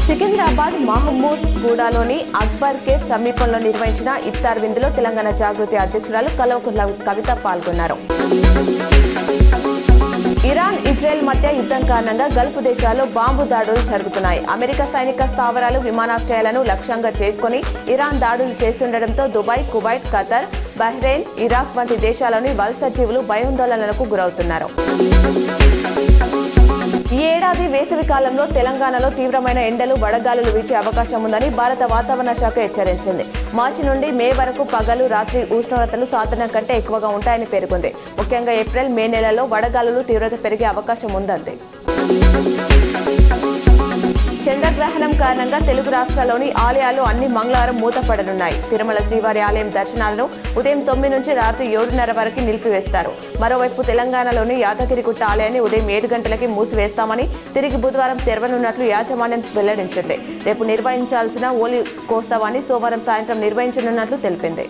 Secunderabad Mahmood గూడలోని Akbar cafe సమీపంలో నిర్వహించిన ఇఫ్తార్ విందులో తెలంగాణ జాగృతి అధ్యక్షురాలు కల్వకుంట్ల కవిత పాల్గొన్నారు. ఇరాన్ ఇజ్రాయెల్ మధ్య యుద్ధం కారణంగా గల్ఫ్ దేశాల్లో బాంబు దాడులు జరుగుతున్నాయి. అమెరికా సైనిక స్థావరాలు, విమానాశ్రయాలను లక్ష్యంగా చేసుకుని ఇరాన్ దాడులు చేస్తుండటంతో Dubai, Kuwait, Qatar, Bahrain, Iraq వంటి దేశాల్లోని వలస జీవులు భయాందోళనలకు గురవుతున్నారు. ఈ ఏడాది వేసవి కాలంలో తెలంగాణలో తీవ్రమైన ఎండలు, వడగాలులు వీచే అవకాశం ఉందని భారత వాతావరణ శాఖ హెచ్చరించింది. మార్చి నుండి మే వరకు పగలు, రాత్రి ఉష్ణోగ్రతలు సాధారణం కంటే ఎక్కువగా ఉంటాయని పేర్కొంది. ముఖ్యంగా ఏప్రిల్, మే నెలల్లో వడగాలులు తీవ్రత పెరిగే అవకాశం ఉందంది. చంద్రగ్రహణం కారణంగా తెలుగు రాష్ట్రాల్లోని ఆలయాలు అన్ని మంగళవారం మూతపడనున్నాయి. తిరుమల శ్రీవారి ఆలయం దర్శనాలను ఉదయం 9 నుంచి రాత్రి 7:30 వరకు నిలిపివేస్తారు. మరోవైపు తెలంగాణలోని యాదగిరిగుట్ట ఆలయాన్ని ఉదయం 7 గంటలకి మూసివేస్తామని, తిరిగి బుధవారం తెరవనున్నట్లు యాజమాన్యం వెల్లడించింది. రేపు నిర్వహించాల్సిన హోలీ కోస్తవాన్ని సోమవారం సాయంత్రం నిర్వహించనున్నట్లు తెలిపింది.